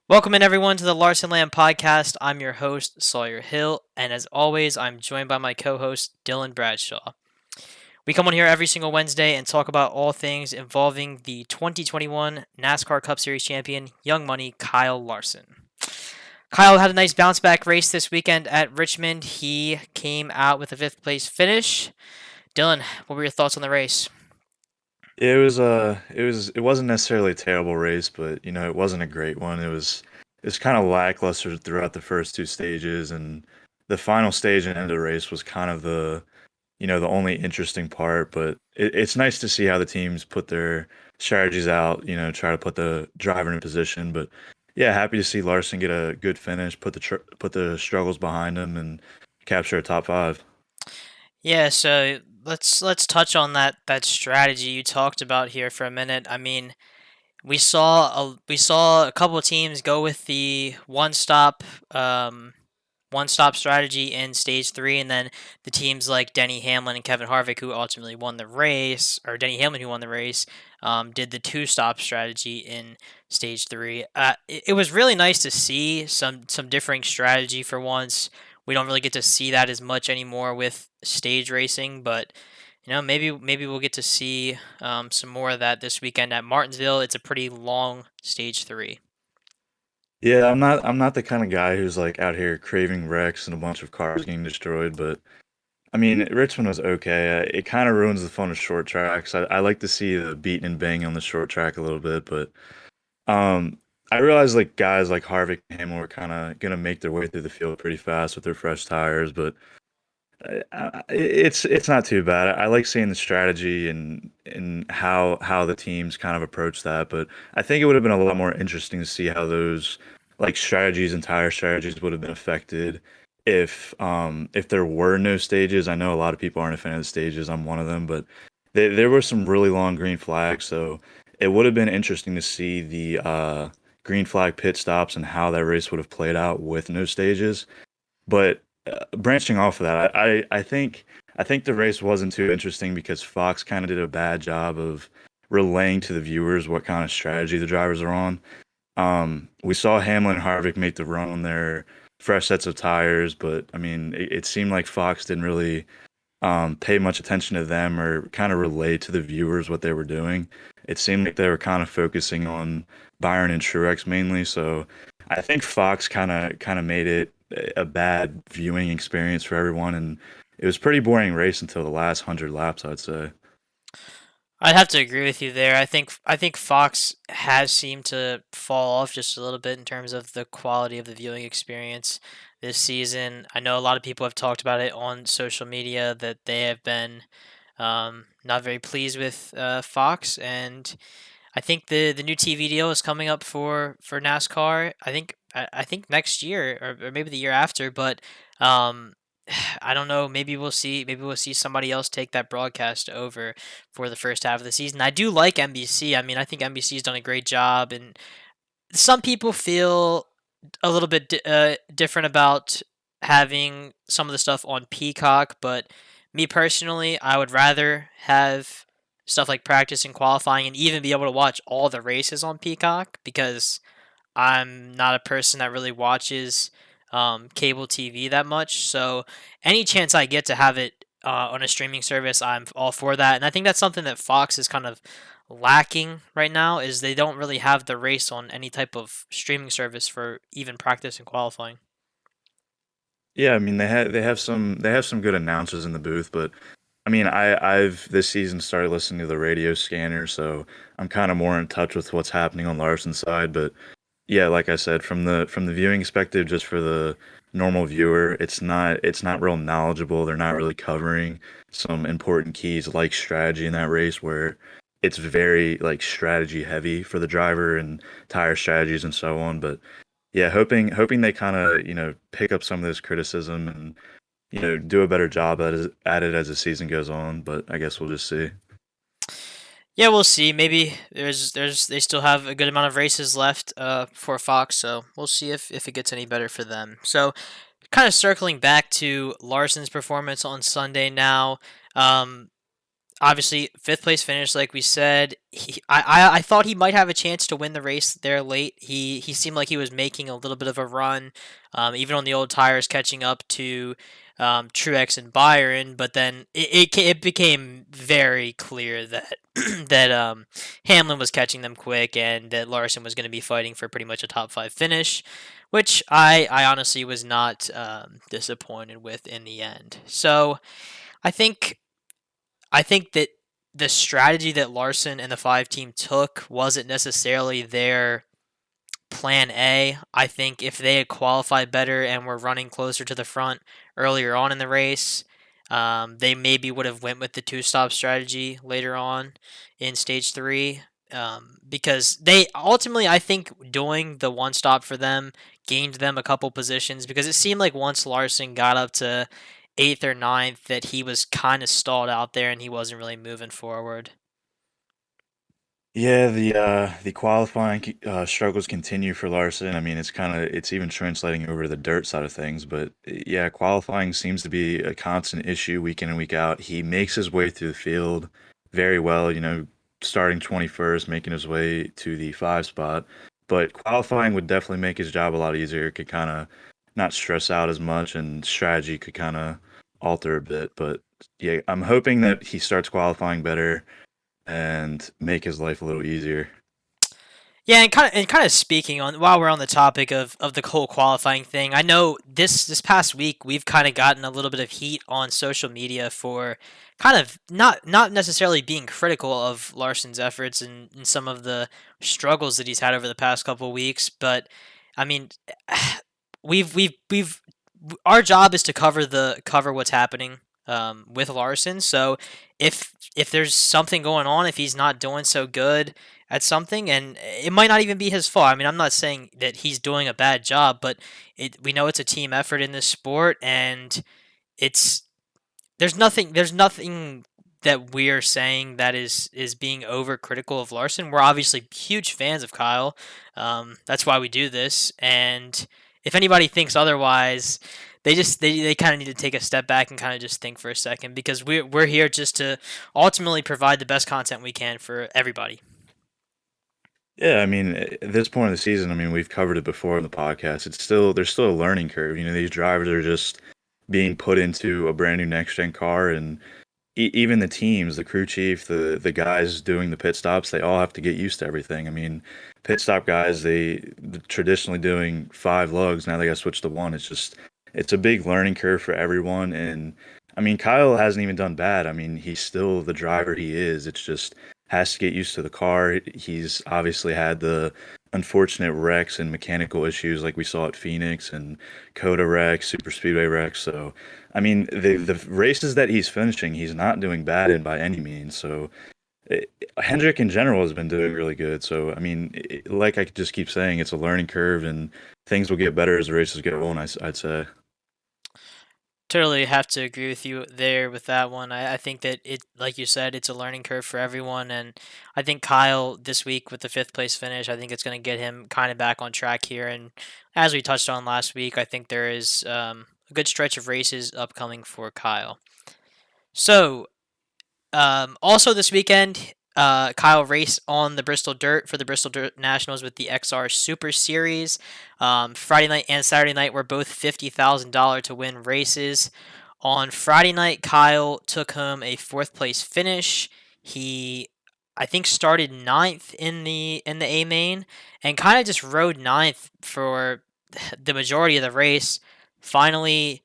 Welcome in everyone to the Larsonland podcast. I'm your host, Sawyer Hill, and as always, I'm joined by my co-host, Dylan Bradshaw. We come on here every single Wednesday and talk about all things involving the 2021 NASCAR Cup Series champion, Young Money, Kyle Larson. Kyle had a nice bounce back race this weekend at Richmond. He came out with a fifth place finish. Dylan, what were your thoughts on the race? It wasn't necessarily a terrible race, but it wasn't a great one. It was kind of lackluster throughout the first two stages, and the final stage and end of the race was kind of the only interesting part. But it's nice to see how the teams put their strategies out, try to put the driver in position. But yeah, happy to see Larson get a good finish, put the struggles behind him, and capture a top five. Yeah, so let's touch on that strategy you talked about here for a minute. I mean, we saw a couple of teams go with the one stop strategy in stage three, and then the teams like Denny Hamlin and Kevin Harvick, who ultimately won the race, or Denny Hamlin who won the race, did the two stop strategy in stage three. It was really nice to see some differing strategy for once. We don't really get to see that as much anymore with stage racing, but maybe we'll get to see some more of that this weekend at Martinsville. It's a pretty long stage three. Yeah, I'm not the kind of guy who's like out here craving wrecks and a bunch of cars getting destroyed, but I mean, Richmond was okay. It kind of ruins the fun of short tracks. I like to see the beating and bang on the short track a little bit, but um, I realize like guys like Harvick and Hamlin were kind of gonna make their way through the field pretty fast with their fresh tires, but it's not too bad. I like seeing the strategy and how the teams kind of approach that, but I think it would have been a lot more interesting to see how those like strategies and tire strategies would have been affected if there were no stages. I know a lot of people aren't a fan of the stages. I'm one of them, but there were some really long green flags, so it would have been interesting to see the green flag pit stops and how that race would have played out with no stages. But branching off of that, I think the race wasn't too interesting because Fox kind of did a bad job of relaying to the viewers what kind of strategy the drivers are on. We saw Hamlin and Harvick make the run on their fresh sets of tires, but I mean, it seemed like Fox didn't really pay much attention to them or kind of relay to the viewers what they were doing. It seemed like they were kind of focusing on Byron and Truex mainly. So I think Fox kind of made it a bad viewing experience for everyone, and it was pretty boring race until the last 100 laps, I'd say. I'd have to agree with you there. I think Fox has seemed to fall off just a little bit in terms of the quality of the viewing experience this season. I know a lot of people have talked about it on social media that they have been not very pleased with Fox, and I think the new TV deal is coming up for NASCAR. I think next year or maybe the year after, but um, I don't know. Maybe we'll see somebody else take that broadcast over for the first half of the season. I do like NBC. I mean, I think NBC's done a great job, and some people feel a little bit different about having some of the stuff on Peacock, but me personally, I would rather have stuff like practice and qualifying and even be able to watch all the races on Peacock because I'm not a person that really watches cable TV that much. So any chance I get to have it on a streaming service, I'm all for that. And I think that's something that Fox is kind of lacking right now is they don't really have the race on any type of streaming service for even practice and qualifying. Yeah, I mean they have some good announcers in the booth, but I mean I've this season started listening to the radio scanner, so I'm kind of more in touch with what's happening on Larson's side. But yeah, like I said, from the viewing perspective, just for the normal viewer, it's not real knowledgeable. They're not really covering some important keys like strategy in that race where it's very like strategy heavy for the driver and tire strategies and so on. But yeah, hoping they kind of pick up some of this criticism and do a better job at it as the season goes on. But I guess we'll just see. Yeah, we'll see. Maybe there's they still have a good amount of races left for Fox, so we'll see if it gets any better for them. So kind of circling back to Larson's performance on Sunday now. Um, obviously fifth place finish, like we said. I thought he might have a chance to win the race there late. He seemed like he was making a little bit of a run, even on the old tires, catching up to Truex and Byron. But then it became very clear that that Hamlin was catching them quick, and that Larson was going to be fighting for pretty much a top five finish, which I honestly was not disappointed with in the end. So I think I think that the strategy that Larson and the five team took wasn't necessarily their plan A. I think if they had qualified better and were running closer to the front earlier on in the race, they maybe would have went with the two stop strategy later on in stage three. Because they ultimately, I think, doing the one stop for them gained them a couple positions because it seemed like once Larson got up to eighth or ninth that he was kind of stalled out there and he wasn't really moving forward. Yeah, the qualifying struggles continue for Larson. I mean, it's even translating over to the dirt side of things. But yeah, qualifying seems to be a constant issue week in and week out. He makes his way through the field very well. Starting 21st, making his way to the five spot. But qualifying would definitely make his job a lot easier. It could kind of not stress out as much, and strategy could kind of alter a bit. But yeah, I'm hoping that he starts qualifying better and make his life a little easier. Yeah, and kind of speaking on while we're on the topic of the whole qualifying thing, I know this past week we've kind of gotten a little bit of heat on social media for kind of not necessarily being critical of Larson's efforts and some of the struggles that he's had over the past couple weeks, but I mean, we've our job is to cover what's happening with Larson. So if there's something going on, if he's not doing so good at something, and it might not even be his fault. I mean, I'm not saying that he's doing a bad job, but we know it's a team effort in this sport, and it's there's nothing that we're saying that is being overcritical of Larson. We're obviously huge fans of Kyle. That's why we do this, and if anybody thinks otherwise, they kind of need to take a step back and kind of just think for a second because we're here just to ultimately provide the best content we can for everybody. Yeah, I mean, at this point of the season, I mean, we've covered it before in the podcast. There's still a learning curve. These drivers are just being put into a brand new next gen car, and even the teams, the crew chief, the guys doing the pit stops, they all have to get used to everything. I mean, pit stop guys, they're traditionally doing five lugs, now they got to switch to one. It's a big learning curve for everyone, and I mean, Kyle hasn't even done bad. I mean, he's still the driver he is. It's just has to get used to the car. He's obviously had the unfortunate wrecks and mechanical issues like we saw at Phoenix and Coda wrecks, super speedway wrecks. So I mean, the races that he's finishing, he's not doing bad in by any means. So Hendrick in general has been doing really good. So I mean, like I could just keep saying, it's a learning curve, and things will get better as the races go on. I'd say. Totally have to agree with you there with that one. I think that it, like you said, it's a learning curve for everyone, and I think Kyle this week with the fifth place finish, I think it's going to get him kind of back on track here. And as we touched on last week, I think there is a good stretch of races upcoming for Kyle. So also this weekend, Kyle raced on the Bristol Dirt for the Bristol Dirt Nationals with the XR Super Series. Friday night and Saturday night were both $50,000 to win races. On Friday night, Kyle took home a fourth place finish. He, I think, started ninth in the A main and kind of just rode ninth for the majority of the race. Finally,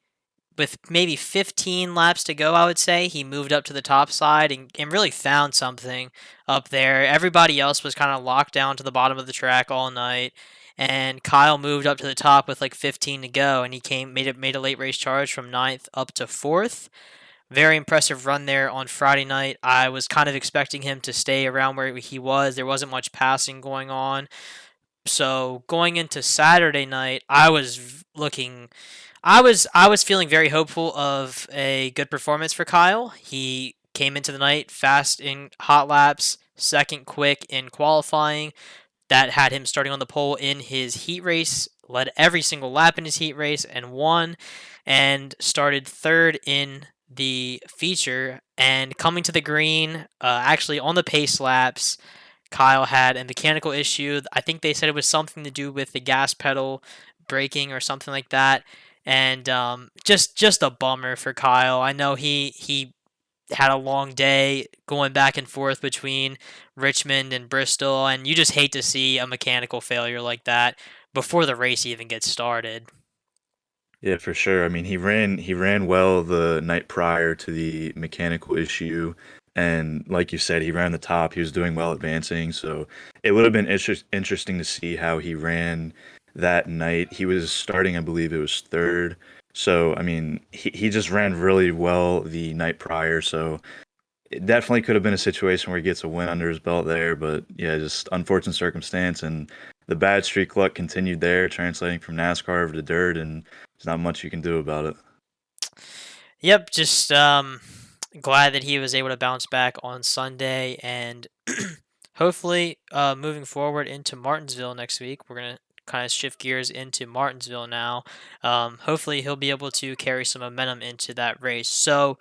with maybe 15 laps to go, I would say, he moved up to the top side and really found something up there. Everybody else was kind of locked down to the bottom of the track all night. And Kyle moved up to the top with like 15 to go, and he made a late race charge from ninth up to fourth. Very impressive run there on Friday night. I was kind of expecting him to stay around where he was. There wasn't much passing going on. So going into Saturday night, I was feeling very hopeful of a good performance for Kyle. He came into the night fast in hot laps, second quick in qualifying. That had him starting on the pole in his heat race, led every single lap in his heat race and won, and started third in the feature And coming to the green, actually on the pace laps, Kyle had a mechanical issue. I think they said it was something to do with the gas pedal braking or something like that. And just a bummer for Kyle. I know he had a long day going back and forth between Richmond and Bristol, and you just hate to see a mechanical failure like that before the race even gets started. Yeah, for sure. I mean, he ran well the night prior to the mechanical issue, and like you said, he ran the top. He was doing well advancing, so it would have been interesting to see how he ran that night. He was starting, I believe it was third. So, I mean, he just ran really well the night prior, so it definitely could have been a situation where he gets a win under his belt there, but yeah, just unfortunate circumstance, and the bad streak luck continued there, translating from NASCAR over to dirt, and there's not much you can do about it. Yep, just glad that he was able to bounce back on Sunday, and hopefully, moving forward into Martinsville next week, we're gonna kind of shift gears into Martinsville now. Hopefully, he'll be able to carry some momentum into that race. So,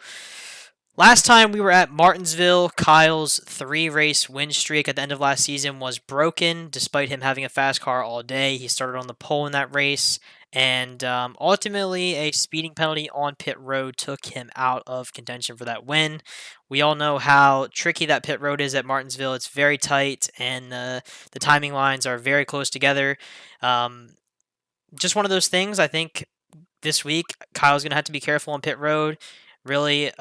last time we were at Martinsville, Kyle's three-race win streak at the end of last season was broken, despite him having a fast car all day. He started on the pole in that race, and ultimately, a speeding penalty on pit road took him out of contention for that win. We all know how tricky that pit road is at Martinsville. It's very tight, and the timing lines are very close together. Um, just one of those things. I think this week Kyle's gonna have to be careful on pit road. Really,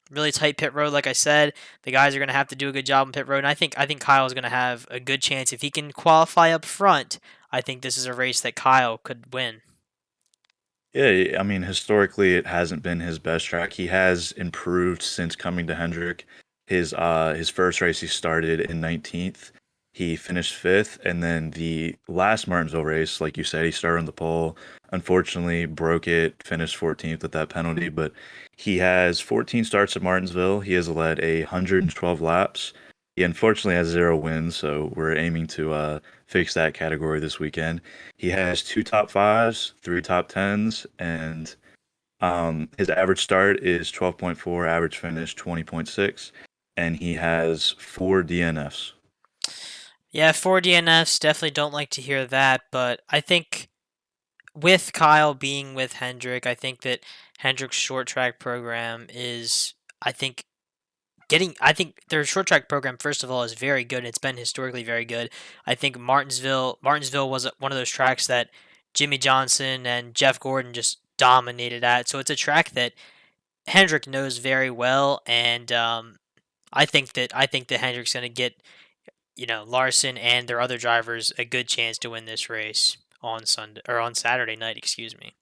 really tight pit road. Like I said, the guys are gonna have to do a good job on pit road. And I think Kyle's gonna have a good chance if he can qualify up front. I think this is a race that Kyle could win. Yeah, I mean, historically, it hasn't been his best track. He has improved since coming to Hendrick. His first race he started in 19th. He finished fifth, and then the last Martinsville race, like you said, he started on the pole. Unfortunately, broke it, finished 14th with that penalty. But he has 14 starts at Martinsville. He has led 112 laps. He unfortunately has zero wins, so we're aiming to fix that category this weekend. He has two top fives, three top tens, and his average start is 12.4, average finish 20.6, and he has four DNFs. Yeah, 4 DNFs, definitely don't like to hear that, but I think with Kyle being with Hendrick, I think that Hendrick's short track program is, I think, I think their short track program, first of all, is very good. It's been historically very good. I think Martinsville was one of those tracks that Jimmy Johnson and Jeff Gordon just dominated at. So it's a track that Hendrick knows very well, and I think that Hendrick's going to get Larson and their other drivers a good chance to win this race on Sunday or on Saturday night. Excuse me.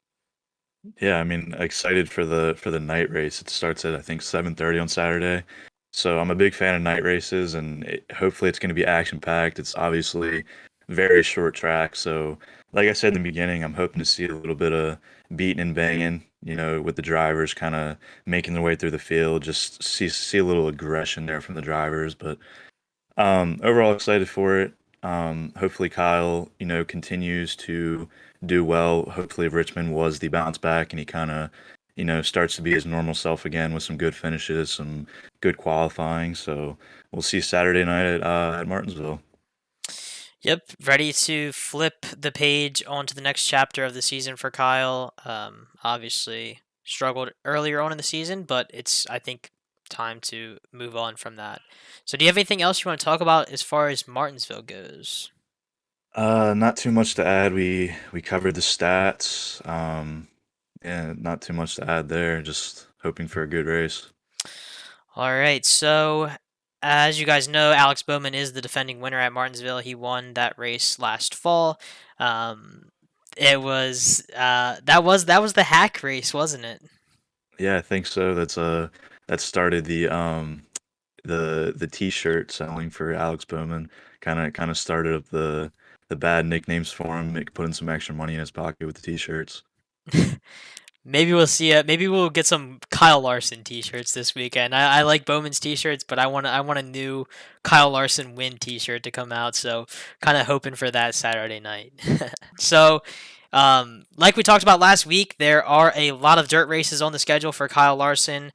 Yeah, I mean, excited for the night race. It starts at I think 7:30 on Saturday. So I'm a big fan of night races, and hopefully it's going to be action packed. It's obviously very short track, so like I said in the beginning, I'm hoping to see a little bit of beating and banging. With the drivers kind of making their way through the field, just see a little aggression there from the drivers. But overall excited for it. Hopefully Kyle, continues to do well. Hopefully Richmond was the bounce back and he kind of, starts to be his normal self again with some good finishes, some good qualifying. So we'll see Saturday night at Martinsville. Yep, ready to flip the page onto the next chapter of the season for Kyle. Obviously struggled earlier on in the season, but it's I think time to move on from that. So, do you have anything else you want to talk about as far as Martinsville goes? Not too much to add. We covered the stats. Yeah, not too much to add there. Just hoping for a good race. All right, so as you guys know, Alex Bowman is the defending winner at Martinsville. He won that race last fall. Um, it was that was the hack race, wasn't it? Yeah, I think so. That started the T-shirt selling for Alex Bowman. Kind of started up the bad nicknames for him. Putting some extra money in his pocket with the T-shirts. Maybe we'll see it. Maybe we'll get some Kyle Larson T-shirts this weekend. I like Bowman's T-shirts, but I want a new Kyle Larson win T-shirt to come out. So kind of hoping for that Saturday night. So, like we talked about last week, there are a lot of dirt races on the schedule for Kyle Larson.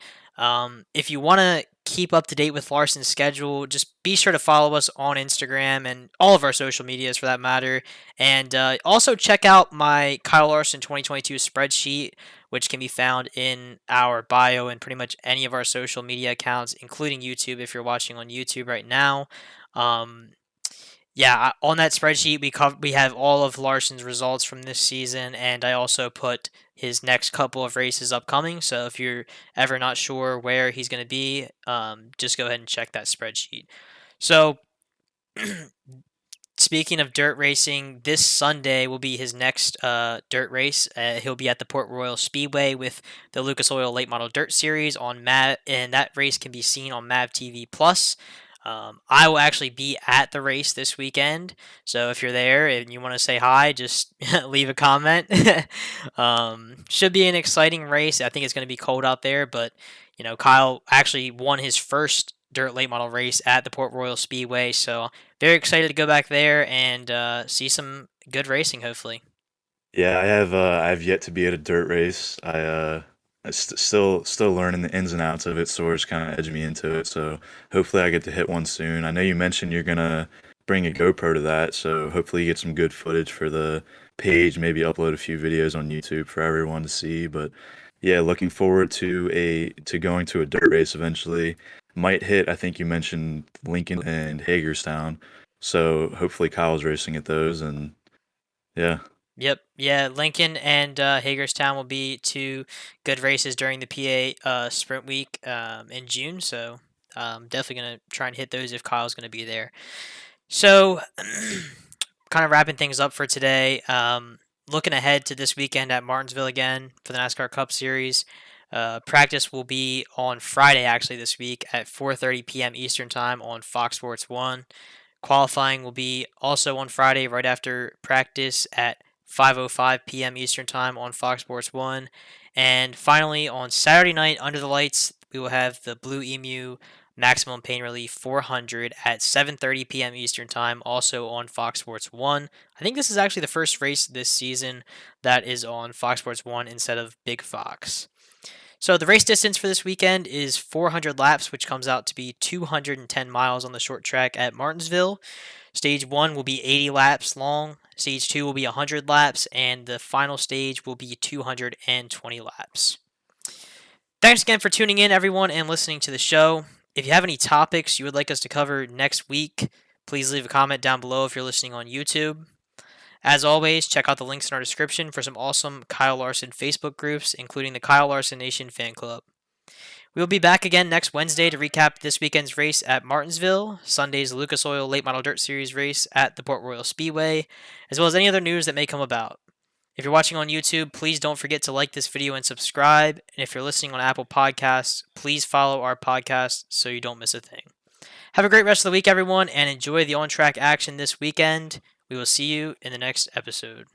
If you want to keep up to date with Larson's schedule, just be sure to follow us on Instagram and all of our social medias for that matter. And also check out my Kyle Larson 2022 spreadsheet, which can be found in our bio and pretty much any of our social media accounts, including YouTube if you're watching on YouTube right now. Um, yeah, on that spreadsheet we have all of Larson's results from this season, and I also put his next couple of races upcoming. So if you're ever not sure where he's going to be, just go ahead and check that spreadsheet. So speaking of dirt racing, this Sunday will be his next dirt race. He'll be at the Port Royal Speedway with the Lucas Oil Late Model Dirt Series on MAV, and that race can be seen on MAV TV Plus. I will actually be at the race this weekend, so if you're there and you want to say hi, just leave a comment. Should be an exciting race. I think it's going to be cold out there, but Kyle actually won his first dirt late model race at the Port Royal Speedway, so very excited to go back there and see some good racing, hopefully. Yeah, I have yet to be at a dirt race. Still learning the ins and outs of it, so it's kind of edged me into it. So hopefully I get to hit one soon. I know you mentioned you're gonna bring a GoPro to that, so hopefully you get some good footage for the page. Maybe upload a few videos on YouTube for everyone to see. But yeah, looking forward to going to a dirt race eventually. Might hit. I think you mentioned Lincoln and Hagerstown, so hopefully Kyle's racing at those, and yeah. Yep, yeah, Lincoln and Hagerstown will be two good races during the PA Sprint Week in June, so definitely gonna try and hit those if Kyle's gonna be there. So, kind of wrapping things up for today. Looking ahead to this weekend at Martinsville again for the NASCAR Cup Series. Practice will be on Friday, actually, this week at 4:30 p.m. Eastern Time on Fox Sports 1. Qualifying will be also on Friday right after practice at 5:05 p.m. Eastern Time on Fox Sports 1. And finally, on Saturday night under the lights, we will have the Blue Emu Maximum Pain Relief 400 at 7:30 p.m. Eastern Time, also on Fox Sports 1. I think this is actually the first race this season that is on Fox Sports 1 instead of Big Fox. So the race distance for this weekend is 400 laps, which comes out to be 210 miles on the short track at Martinsville. Stage 1 will be 80 laps long, Stage 2 will be 100 laps, and the final stage will be 220 laps. Thanks again for tuning in, everyone, and listening to the show. If you have any topics you would like us to cover next week, please leave a comment down below if you're listening on YouTube. As always, check out the links in our description for some awesome Kyle Larson Facebook groups, including the Kyle Larson Nation fan club. We will be back again next Wednesday to recap this weekend's race at Martinsville, Sunday's Lucas Oil Late Model Dirt Series race at the Port Royal Speedway, as well as any other news that may come about. If you're watching on YouTube, please don't forget to like this video and subscribe. And if you're listening on Apple Podcasts, please follow our podcast so you don't miss a thing. Have a great rest of the week, everyone, and enjoy the on-track action this weekend. We will see you in the next episode.